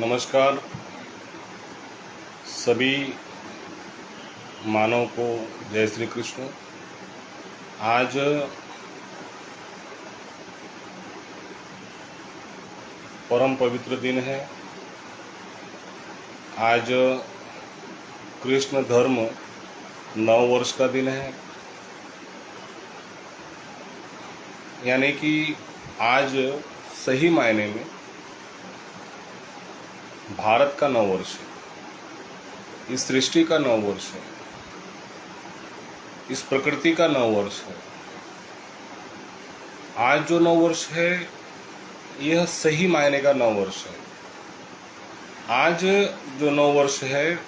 नमस्कार सभी मानव को। जय श्री कृष्ण। आज परम पवित्र दिन है। आज कृष्ण धर्म नववर्ष का दिन है, यानी कि आज सही मायने में भारत का नववर्ष है, इस सृष्टि का नववर्ष है, इस प्रकृति का नववर्ष है। आज जो नववर्ष है यह सही मायने का नववर्ष है। आज जो नववर्ष है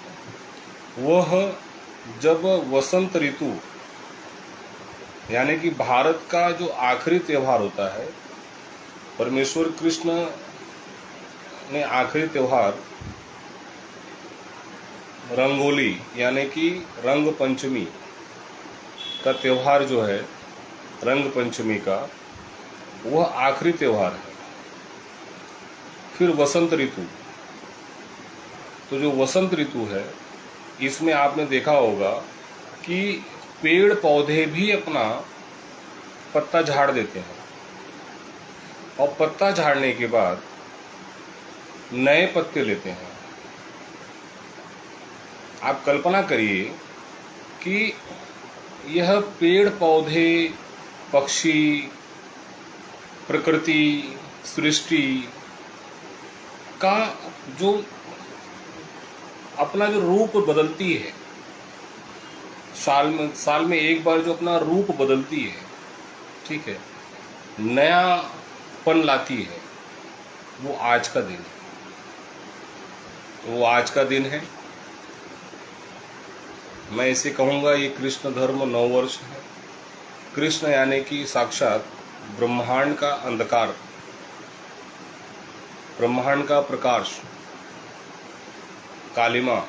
वह जब वसंत ऋतु यानी कि भारत का जो आखिरी त्यौहार होता है, परमेश्वर कृष्ण ने आखिरी त्यौहार रंगोली यानी कि रंग पंचमी का त्यौहार जो है, रंग पंचमी का वह आखिरी त्यौहार है। फिर वसंत ऋतु, तो जो वसंत ऋतु है इसमें आपने देखा होगा कि पेड़ पौधे भी अपना पत्ता झाड़ देते हैं और पत्ता झाड़ने के बाद नए पत्ते लेते हैं। आप कल्पना करिए कि यह पेड़ पौधे, पक्षी, प्रकृति, सृष्टि का जो अपना जो रूप बदलती है, साल में एक बार जो अपना रूप बदलती है, ठीक है, नयापन लाती है, वो आज का दिन है। वो आज का दिन है। मैं इसे कहूँगा ये कृष्ण धर्म नववर्ष है। कृष्ण यानी कि साक्षात ब्रह्मांड का अंधकार, ब्रह्मांड का प्रकाश, कालिमा,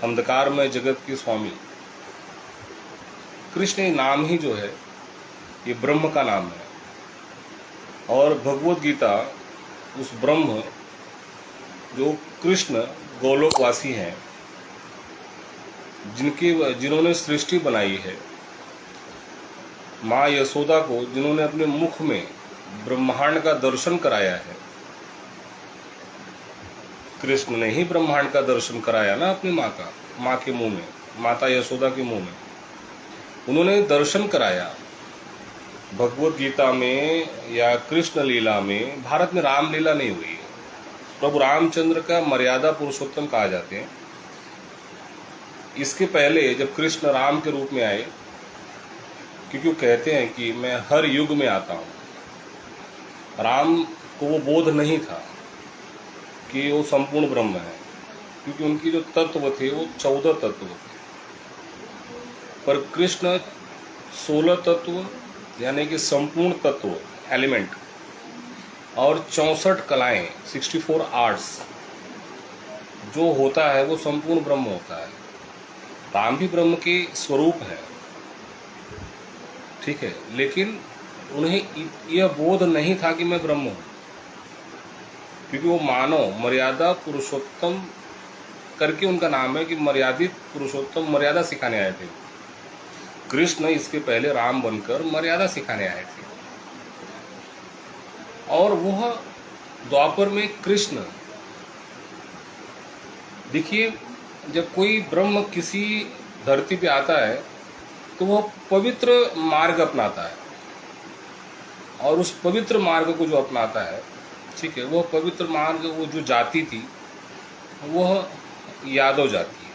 अंधकार में जगत की स्वामी। कृष्ण नाम ही जो है ये ब्रह्म का नाम है। और भगवत गीता उस ब्रह्म जो कृष्ण गोलोकवासी हैं, जिन्होंने सृष्टि बनाई है, माँ यशोदा को जिन्होंने अपने मुख में ब्रह्मांड का दर्शन कराया है, कृष्ण ने ही ब्रह्मांड का दर्शन कराया ना अपनी माँ के मुंह में, माता यशोदा के मुंह में उन्होंने दर्शन कराया। भगवत गीता में या कृष्ण लीला में, भारत में राम लीला नहीं हुई है। प्रभु रामचंद्र का मर्यादा पुरुषोत्तम कहा जाते हैं। इसके पहले जब कृष्ण राम के रूप में आए, क्योंकि वो कहते हैं कि मैं हर युग में आता हूँ, राम को वो बोध नहीं था कि वो संपूर्ण ब्रह्म है, क्योंकि उनकी जो तत्व थे वो 14 तत्व थे, पर कृष्ण 16 तत्व यानी कि संपूर्ण तत्व, एलिमेंट, और 64 कलाएं, 64 आर्ट्स जो होता है वो संपूर्ण ब्रह्म होता है। राम भी ब्रह्म के स्वरूप है, ठीक है, लेकिन उन्हें यह बोध नहीं था कि मैं ब्रह्म हूँ, क्योंकि वो मानव मर्यादा पुरुषोत्तम करके उनका नाम है कि मर्यादित पुरुषोत्तम, मर्यादा सिखाने आए थे। कृष्ण इसके पहले राम बनकर मर्यादा सिखाने आए थे। और वह द्वापर में कृष्ण, देखिए, जब कोई ब्रह्म किसी धरती पे आता है तो वह पवित्र मार्ग अपनाता है, और उस पवित्र मार्ग को जो अपनाता है, ठीक है, वह पवित्र मार्ग, वो जो जाति थी वह यादव जाति है।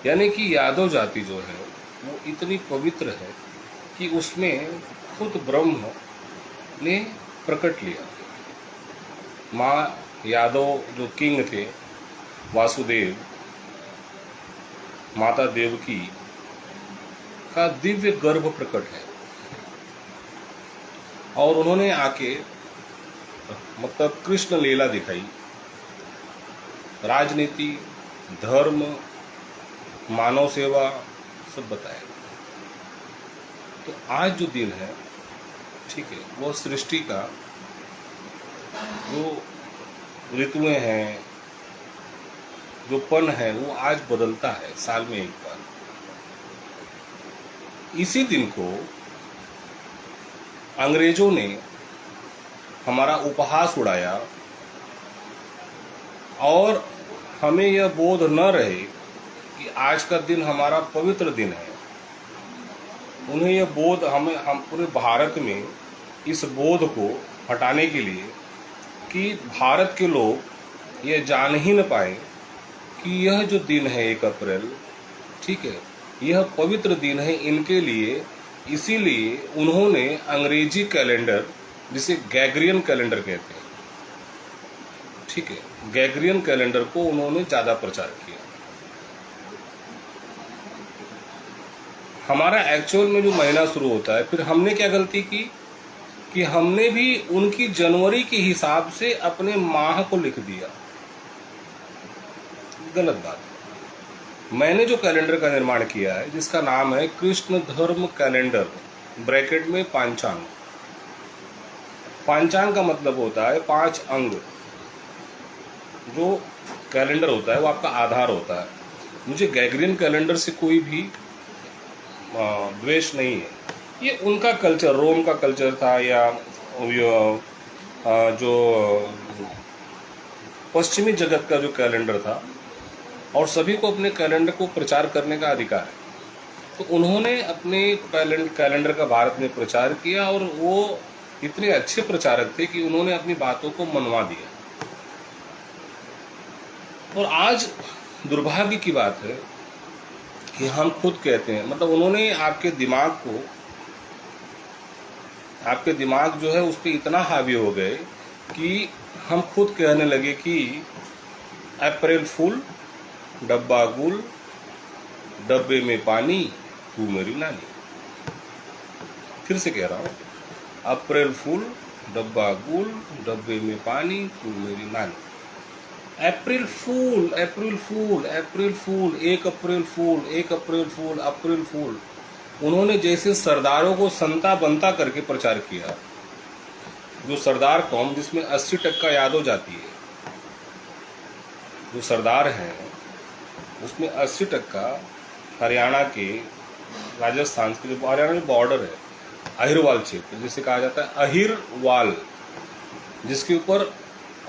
यानी कि यादव जाति जो है वो इतनी पवित्र है कि उसमें खुद ब्रह्म ने प्रकट लिया। माँ यादव जो किंग थे, वासुदेव, माता देवकी का दिव्य गर्भ प्रकट है, और उन्होंने आके मतलब कृष्ण लीला दिखाई, राजनीति, धर्म, मानव सेवा सब बताया। तो आज जो दिन है, ठीक है, वो सृष्टि का जो ऋतुएं हैं, जो पन है, वो आज बदलता है साल में एक बार। इसी दिन को अंग्रेजों ने हमारा उपहास उड़ाया और हमें यह बोध न रहे कि आज का दिन हमारा पवित्र दिन है। उन्हें यह बोध हम पूरे भारत में इस बोध को हटाने के लिए कि भारत के लोग यह जान ही न पाए कि यह जो दिन है 1 अप्रैल, ठीक है, यह पवित्र दिन है इनके लिए। इसीलिए उन्होंने अंग्रेजी कैलेंडर, जिसे गैग्रियन कैलेंडर कहते हैं, ठीक है, गैग्रियन कैलेंडर को उन्होंने ज़्यादा प्रचार किया। हमारा एक्चुअल में जो महीना शुरू होता है, फिर हमने क्या गलती की कि हमने भी उनकी जनवरी के हिसाब से अपने माह को लिख दिया। गलत बात है। मैंने जो कैलेंडर का निर्माण किया है, जिसका नाम है कृष्ण धर्म कैलेंडर, ब्रैकेट में पांचांग। पांचांग का मतलब होता है 5 अंग। जो कैलेंडर होता है वो आपका आधार होता है। मुझे गैग्रियन कैलेंडर से कोई भी द्वेष नहीं है। ये उनका कल्चर, रोम का कल्चर था, या जो पश्चिमी जगत का जो कैलेंडर था, और सभी को अपने कैलेंडर को प्रचार करने का अधिकार है। तो उन्होंने अपने कैलेंडर का भारत में प्रचार किया, और वो इतने अच्छे प्रचारक थे कि उन्होंने अपनी बातों को मनवा दिया। और आज दुर्भाग्य की बात है कि हम खुद कहते हैं, मतलब उन्होंने आपके दिमाग जो है उस पर इतना हावी हो गए कि हम खुद कहने लगे कि अप्रैल फूल, डब्बा गुल, डब्बे में पानी, तू मेरी नानी। फिर से कह रहा हूँ, अप्रैल फूल, डब्बा गुल, डब्बे में पानी, तू मेरी नानी। अप्रैल फूल, अप्रैल फूल, अप्रैल फूल, 1 अप्रैल फूल, 1 अप्रैल फूल, अप्रैल फूल। उन्होंने जैसे सरदारों को संता बनता करके प्रचार किया। जो सरदार कौम, जिसमें 80% यादव जाती है, जो सरदार हैं उसमें 80% हरियाणा के, राजस्थान के, जो हरियाणा में बॉर्डर है, अहिरवाल क्षेत्र जिसे कहा जाता है, अहिरवाल, जिसके ऊपर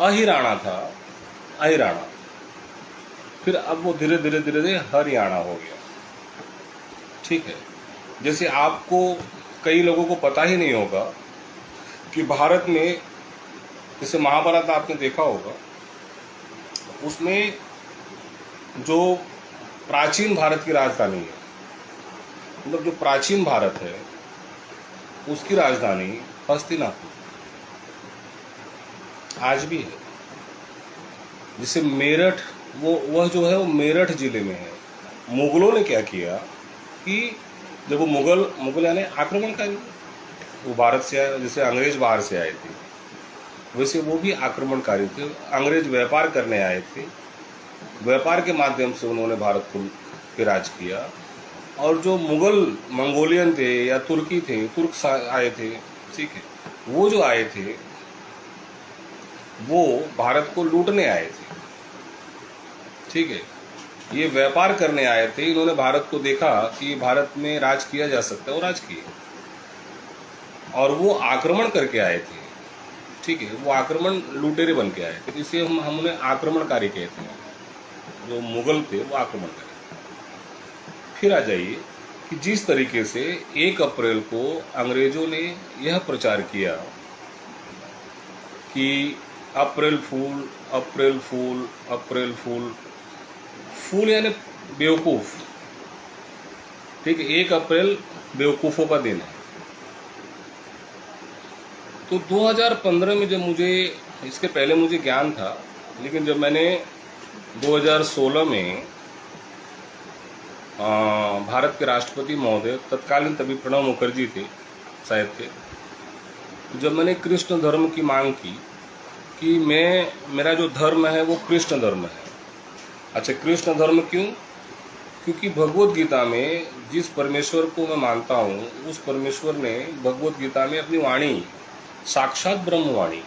अहिराणा था, अहिराणा। फिर अब वो धीरे धीरे हरियाणा हो गया, ठीक है। जैसे आपको, कई लोगों को पता ही नहीं होगा कि भारत में, जैसे महाभारत आपने देखा होगा, उसमें जो प्राचीन भारत की राजधानी है, मतलब जो प्राचीन भारत है उसकी राजधानी हस्तिनापुर आज भी है। जिसे मेरठ, वह जो है वो मेरठ जिले में है। मुगलों ने क्या किया कि जब वो मुगल यानी आक्रमणकारी, वो भारत से आए, जैसे अंग्रेज बाहर से आए थे, वैसे वो भी आक्रमणकारी थे। अंग्रेज व्यापार करने आए थे, व्यापार के माध्यम से उन्होंने भारत पे राज किया। और जो मुगल मंगोलियन थे या तुर्की थे, तुर्क आए थे, ठीक है, वो जो आए थे वो भारत को लूटने आए थे, ठीक है, ये व्यापार करने आए थे। इन्होंने भारत को देखा कि भारत में राज किया जा सकता है, और राज किया, और वो आक्रमण करके आए थे, ठीक है, वो आक्रमण लुटेरे बन के आए थे। इसे हम उन्हें आक्रमणकारी कहते हैं। जो मुगल थे वो आक्रमणकारी। फिर आ जाइए कि जिस तरीके से 1 अप्रैल को अंग्रेजों ने यह प्रचार किया कि अप्रैल फूल, अप्रैल फूल, अप्रैल फूल, फूल यानी बेवकूफ़, ठीक है, 1 अप्रैल बेवकूफ़ों का दिन है। तो 2015 में जब मुझे, इसके पहले मुझे ज्ञान था, लेकिन जब मैंने 2016 में भारत के राष्ट्रपति महोदय, तत्कालीन तभी प्रणब मुखर्जी थे शायद थे, जब मैंने कृष्ण धर्म की मांग की कि मेरा जो धर्म है वो कृष्ण धर्म है। अच्छा, कृष्ण धर्म क्यों? क्योंकि भगवत गीता में जिस परमेश्वर को मैं मानता हूँ, उस परमेश्वर ने भगवत गीता में अपनी वाणी, साक्षात ब्रह्मवाणी,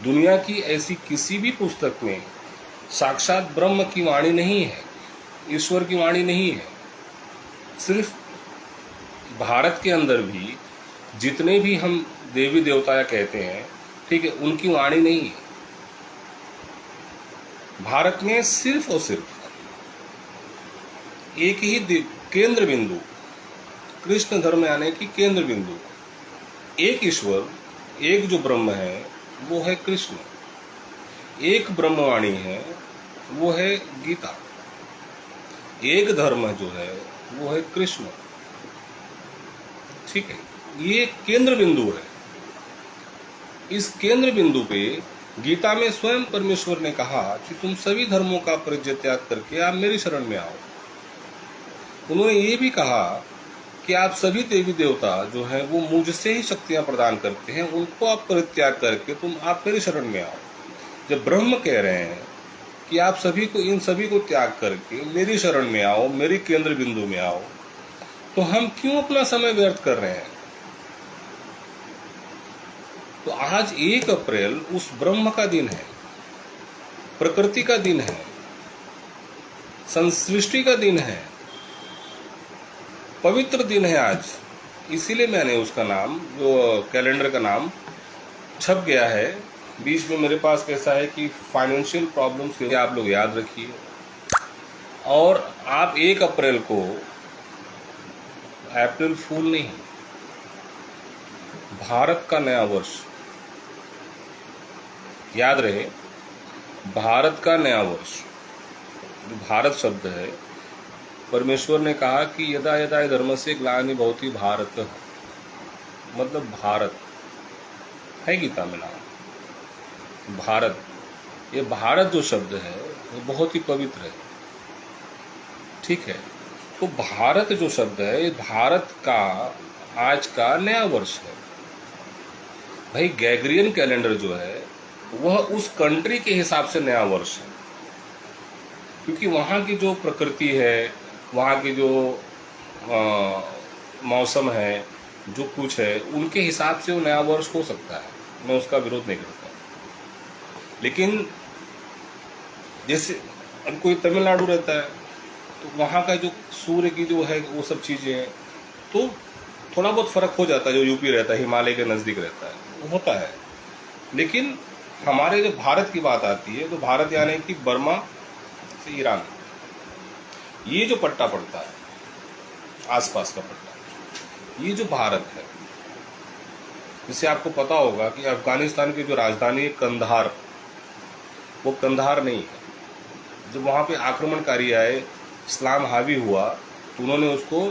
दुनिया की ऐसी किसी भी पुस्तक में साक्षात ब्रह्म की वाणी नहीं है, ईश्वर की वाणी नहीं है। सिर्फ भारत के अंदर भी जितने भी हम देवी देवता कहते हैं, ठीक है, उनकी वाणी नहीं है। भारत में सिर्फ और सिर्फ एक ही केंद्र बिंदु, कृष्ण धर्म यानी कि केंद्र बिंदु, एक ईश्वर, एक जो ब्रह्म है वो है कृष्ण, एक ब्रह्मवाणी है वो है गीता, एक धर्म जो है वो है कृष्ण। ठीक है, ये केंद्र बिंदु है। इस केंद्र बिंदु पे गीता में स्वयं परमेश्वर ने कहा कि तुम सभी धर्मों का परित्याग त्याग करके आप मेरी शरण में आओ। उन्होंने ये भी कहा कि आप सभी देवी देवता जो हैं वो मुझसे ही शक्तियां प्रदान करते हैं, उनको आप परित्याग करके आप मेरी शरण में आओ। जब ब्रह्म कह रहे हैं कि आप सभी को, इन सभी को त्याग करके मेरी शरण में आओ, मेरी केंद्र बिंदु में आओ, तो हम क्यों अपना समय व्यर्थ कर रहे हैं? तो आज 1 अप्रैल उस ब्रह्म का दिन है, प्रकृति का दिन है, संसृष्टि का दिन है, पवित्र दिन है आज। इसीलिए मैंने उसका नाम, जो कैलेंडर का नाम छप गया है। बीच में मेरे पास कैसा है कि फाइनेंशियल प्रॉब्लम्स के आप लोग याद रखिए। और आप 1 अप्रैल को अप्रैल फूल नहीं, भारत का नया वर्ष याद रहे, भारत का नया वर्ष। जो भारत शब्द है, परमेश्वर ने कहा कि यदा यदा धर्मस्य ग्लानिर्भवति भारत, मतलब भारत है गीता में नाम भारत। ये भारत जो शब्द है वो बहुत ही पवित्र है। ठीक है, तो भारत जो शब्द है, ये भारत का आज का नया वर्ष है। भाई ग्रेगोरियन कैलेंडर जो है वह उस कंट्री के हिसाब से नया वर्ष है, क्योंकि वहाँ की जो प्रकृति है, वहाँ की जो मौसम है, जो कुछ है, उनके हिसाब से वो नया वर्ष हो सकता है। मैं उसका विरोध नहीं करता। लेकिन जैसे अब कोई तमिलनाडु रहता है तो वहाँ का जो सूर्य की जो है वो सब चीज़ें हैं, तो थोड़ा बहुत फ़र्क हो जाता है। जो यूपी रहता है, हिमालय के नज़दीक रहता है, वो होता है। लेकिन हमारे जो भारत की बात आती है, तो भारत यानी कि बर्मा से ईरान, ये जो पट्टा पड़ता है, आसपास का पट्टा, ये जो भारत है, जिसे आपको पता होगा कि अफगानिस्तान की जो राजधानी है कंधार, वो कंधार नहीं है। जब वहाँ पे आक्रमणकारी आए, इस्लाम हावी हुआ, तो उन्होंने उसको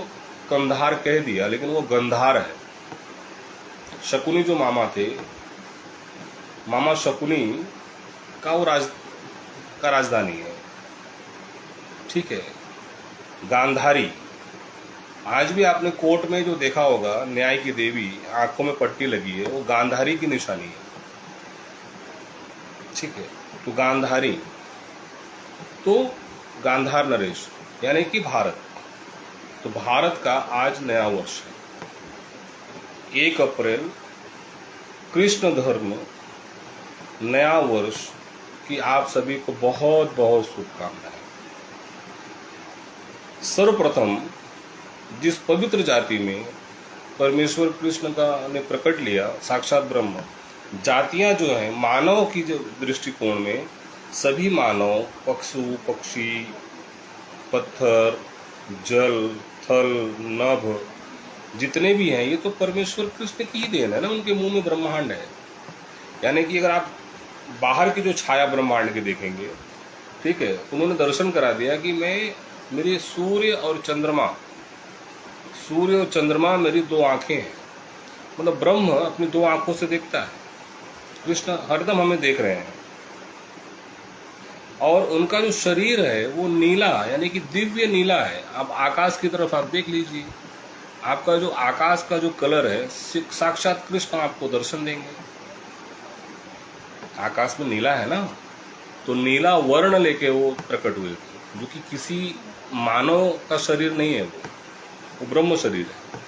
कंधार कह दिया, लेकिन वो गंधार है। शकुनी जो मामा थे, मामा शकुनी का वो राजधानी है। ठीक है, गांधारी। आज भी आपने कोर्ट में जो देखा होगा, न्याय की देवी, आंखों में पट्टी लगी है, वो गांधारी की निशानी है। ठीक है, तो गांधारी, तो गांधार नरेश यानी कि भारत। तो भारत का आज नया वर्ष है 1 अप्रैल, कृष्ण धर्म नया वर्ष की आप सभी को बहुत बहुत शुभकामनाएं। सर्वप्रथम जिस पवित्र जाति में परमेश्वर कृष्ण का ने प्रकट लिया, साक्षात ब्रह्म, जातियां जो हैं मानव की जो दृष्टिकोण में, सभी मानव, पशु पक्षी, पत्थर, जल, थल, नभ, जितने भी हैं, ये तो परमेश्वर कृष्ण की ही देन है ना। उनके मुंह में ब्रह्मांड है। यानी कि अगर आप बाहर की जो छाया ब्रह्मांड की देखेंगे, ठीक है, उन्होंने दर्शन करा दिया कि मेरे सूर्य और चंद्रमा मेरी 2 आंखें हैं। मतलब ब्रह्म अपनी 2 आंखों से देखता है, कृष्ण हरदम हमें देख रहे हैं। और उनका जो शरीर है वो नीला, यानी कि दिव्य नीला है। आप आकाश की तरफ आप देख लीजिए, आपका जो आकाश का जो कलर है, साक्षात कृष्ण आपको दर्शन देंगे। आकाश में नीला है ना, तो नीला वर्ण लेके वो प्रकट हुए थे, जो कि किसी मानव का शरीर नहीं है, वो ब्रह्म शरीर है।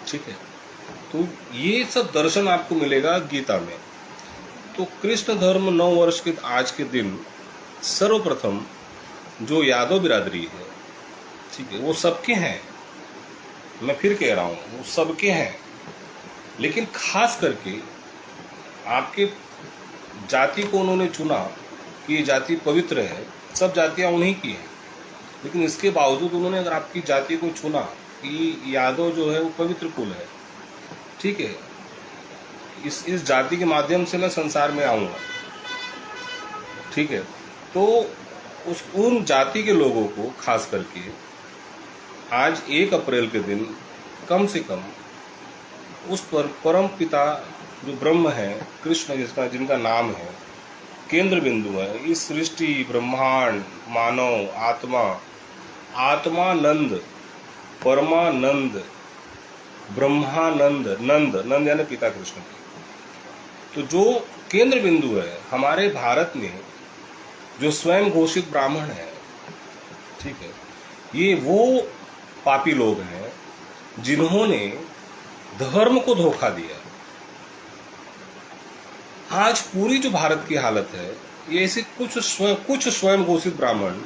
ठीक है, तो ये सब दर्शन आपको मिलेगा गीता में। तो कृष्ण धर्म 9 वर्ष के आज के दिन सर्वप्रथम जो यादव बिरादरी है, ठीक है, वो सबके हैं, मैं फिर कह रहा हूँ वो सबके हैं, लेकिन खास करके आपके जाति को उन्होंने चुना कि ये जाति पवित्र है, सब जातियाँ उन्हीं की हैं, लेकिन इसके बावजूद उन्होंने अगर आपकी जाति को चुना कि यादव जो है वो पवित्र कुल है, ठीक है, इस जाति के माध्यम से मैं संसार में आऊँगा, ठीक है, तो उन जाति के लोगों को खास करके आज 1 अप्रैल के दिन कम से कम उस पर परम पिता जो ब्रह्म है, कृष्ण जिनका नाम है, केंद्र बिंदु है, इस सृष्टि ब्रह्मांड मानव आत्मा, आत्मानंद परमानंद ब्रह्मानंद, नंद यानी पिता कृष्ण की, तो जो केंद्र बिंदु है हमारे भारत में, जो स्वयं घोषित ब्राह्मण है, ठीक है, ये वो पापी लोग हैं जिन्होंने धर्म को धोखा दिया। आज पूरी जो भारत की हालत है, ये ऐसे कुछ स्वयं घोषित ब्राह्मण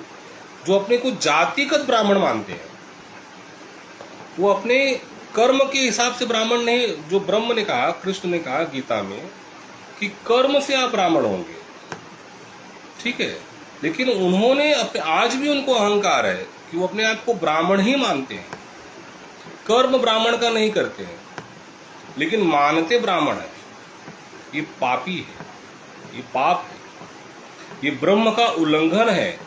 जो अपने को जातिगत ब्राह्मण मानते हैं, वो अपने कर्म के हिसाब से ब्राह्मण नहीं, जो ब्रह्म ने कहा, कृष्ण ने कहा गीता में कि कर्म से आप ब्राह्मण होंगे, ठीक है, लेकिन उन्होंने अपने, आज भी उनको अहंकार है कि वो अपने आप को ब्राह्मण ही मानते हैं, कर्म ब्राह्मण का नहीं करते हैं, लेकिन मानते ब्राह्मण है। ये पापी है, ये पाप है, ये ब्रह्म का उल्लंघन है,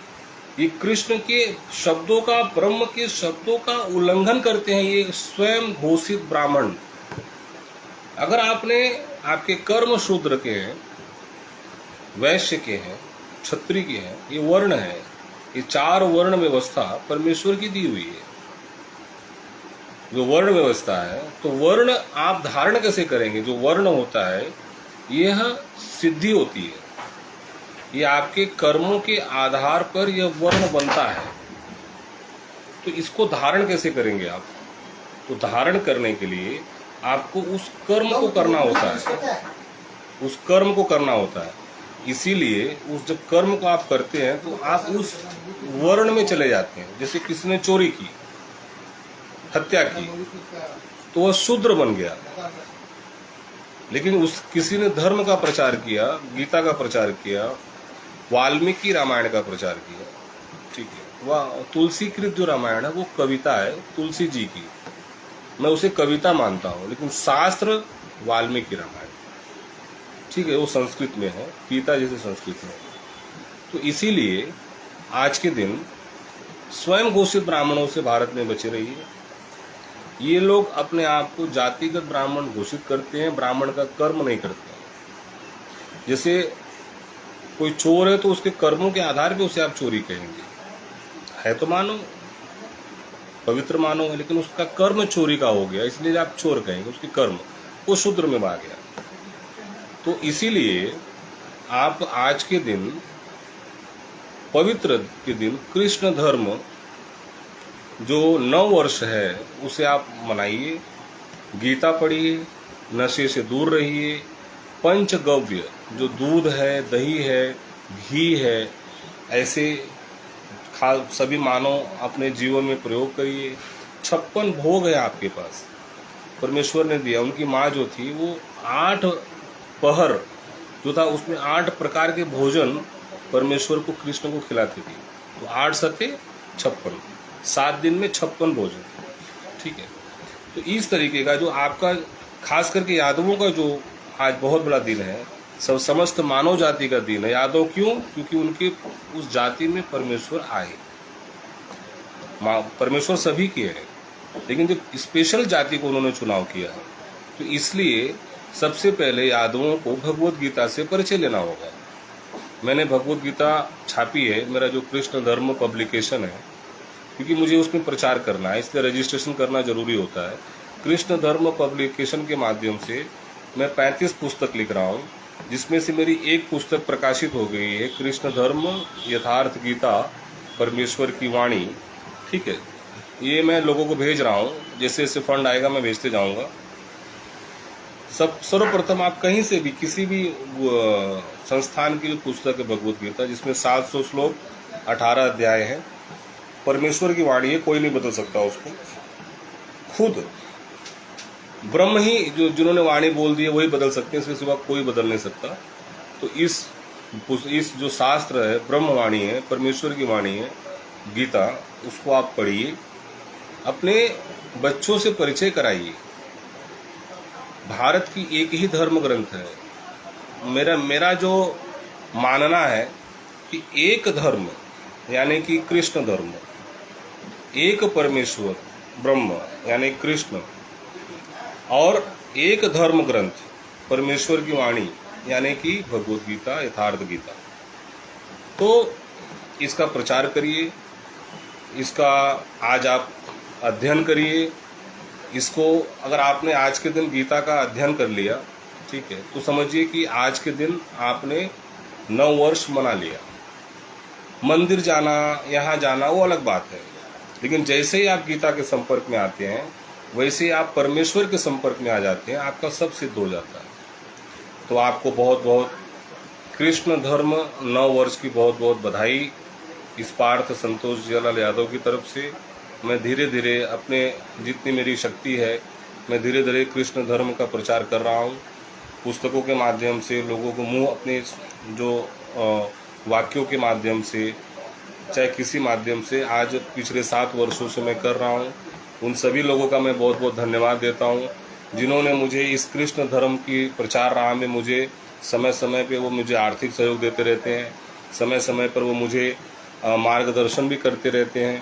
ये कृष्ण के शब्दों का, ब्रह्म के शब्दों का उल्लंघन करते हैं ये स्वयं घोषित ब्राह्मण। अगर आपके कर्म शूद्र के हैं, वैश्य के हैं, क्षत्रिय के हैं, ये वर्ण है, ये 4 वर्ण व्यवस्था परमेश्वर की दी हुई है, जो वर्ण व्यवस्था है, तो वर्ण आप धारण कैसे करेंगे? जो वर्ण होता है यह सिद्धि होती है, ये आपके कर्मों के आधार पर यह वर्ण बनता है, तो इसको धारण कैसे करेंगे आप? तो धारण करने के लिए आपको उस कर्म को करना होता है, उस कर्म को करना होता है। इसीलिए उस जब कर्म को आप करते हैं तो आप उस वर्ण में चले जाते हैं। जैसे किसी ने चोरी की, हत्या की, तो वह शूद्र बन गया, लेकिन किसी ने धर्म का प्रचार किया, गीता का प्रचार किया, वाल्मीकि रामायण का प्रचार किया, ठीक है, वह तुलसीकृत जो रामायण है वो कविता है तुलसी जी की, मैं उसे कविता मानता हूँ, लेकिन शास्त्र वाल्मीकि रामायण, ठीक है, वो संस्कृत में है, गीता जैसे संस्कृत में। तो इसीलिए आज के दिन स्वयं घोषित ब्राह्मणों से भारत में बचे रहिए। ये लोग अपने आप को जातिगत ब्राह्मण घोषित करते हैं, ब्राह्मण का कर्म नहीं करते हैं। जैसे कोई चोर है तो उसके कर्मों के आधार पे उसे आप चोरी कहेंगे, है तो मानो पवित्र मानो है, लेकिन उसका कर्म चोरी का हो गया, इसलिए आप चोर कहेंगे, उसके कर्म वो शूद्र में आ गया। तो इसीलिए आप आज के दिन, पवित्र के दिन, कृष्ण धर्म जो 9 वर्ष है उसे आप मनाइए, गीता पढ़िए, नशे से दूर रहिए, पंचगव्य जो दूध है, दही है, घी है, ऐसे सभी मानव अपने जीवन में प्रयोग करिए। 56 भोग है आपके पास, परमेश्वर ने दिया। उनकी माँ जो थी वो 8 पहर जो था उसमें 8 प्रकार के भोजन परमेश्वर को, कृष्ण को खिलाती थी। तो 8 सते 56, 7 दिन में 56 भोजन, ठीक है। तो इस तरीके का जो आपका, खास करके यादवों का जो आज बहुत बड़ा दिन है, समस्त मानव जाति का दिन है। यादव क्यों? क्योंकि उनके उस जाति में परमेश्वर आए। परमेश्वर सभी के हैं, लेकिन जब स्पेशल जाति को उन्होंने चुनाव किया है, तो इसलिए सबसे पहले यादवों को भगवत गीता से परिचय लेना होगा। मैंने भगवत गीता छापी है, मेरा जो कृष्ण धर्म पब्लिकेशन है, क्योंकि मुझे उसमें प्रचार करना है, इसलिए रजिस्ट्रेशन करना जरूरी होता है। कृष्ण धर्म पब्लिकेशन के माध्यम से मैं 35 पुस्तक लिख रहा हूँ, जिसमें से मेरी एक पुस्तक प्रकाशित हो गई है, कृष्ण धर्म यथार्थ गीता परमेश्वर की वाणी, ठीक है। ये मैं लोगों को भेज रहा हूँ, जैसे जैसे फंड आएगा मैं भेजते जाऊँगा। सब सर्वप्रथम आप कहीं से भी किसी भी संस्थान की जो पुस्तक है भगवत गीता, जिसमें 700 श्लोक 18 अध्याय हैं, परमेश्वर की वाणी है, कोई नहीं बदल सकता उसको। खुद ब्रह्म ही जो जिन्होंने वाणी बोल दी है वही बदल सकते हैं, इसके सिवा कोई बदल नहीं सकता। तो इस जो शास्त्र है, ब्रह्म वाणी है, परमेश्वर की वाणी है गीता, उसको आप पढ़िए, अपने बच्चों से परिचय कराइए। भारत की एक ही धर्म ग्रंथ है। मेरा जो मानना है कि एक धर्म यानी कि कृष्ण धर्म, एक परमेश्वर ब्रह्म यानी कृष्ण, और एक धर्म ग्रंथ परमेश्वर की वाणी यानी कि भगवत गीता, यथार्थ गीता। तो इसका प्रचार करिए, इसका आज आप अध्ययन करिए। इसको अगर आपने आज के दिन गीता का अध्ययन कर लिया, ठीक है, तो समझिए कि आज के दिन आपने 9 वर्ष मना लिया। मंदिर जाना, यहाँ जाना वो अलग बात है, लेकिन जैसे ही आप गीता के संपर्क में आते हैं वैसे ही आप परमेश्वर के संपर्क में आ जाते हैं, आपका सब सिद्ध हो जाता है। तो आपको बहुत बहुत कृष्ण धर्म 9 वर्ष की बहुत बहुत बधाई। इस पार्थ संतोष जियालाल यादव की तरफ से मैं धीरे धीरे अपने जितनी मेरी शक्ति है, मैं धीरे धीरे कृष्ण धर्म का प्रचार कर रहा हूँ। पुस्तकों के माध्यम से, लोगों को मुँह अपने जो वाक्यों के माध्यम से, चाहे किसी माध्यम से, आज पिछले 7 वर्षों से मैं कर रहा हूँ। उन सभी लोगों का मैं बहुत बहुत धन्यवाद देता हूँ जिन्होंने मुझे इस कृष्ण धर्म की प्रचार राह में मुझे समय समय पे वो मुझे आर्थिक सहयोग देते रहते हैं, समय समय पर वो मुझे मार्गदर्शन भी करते रहते हैं।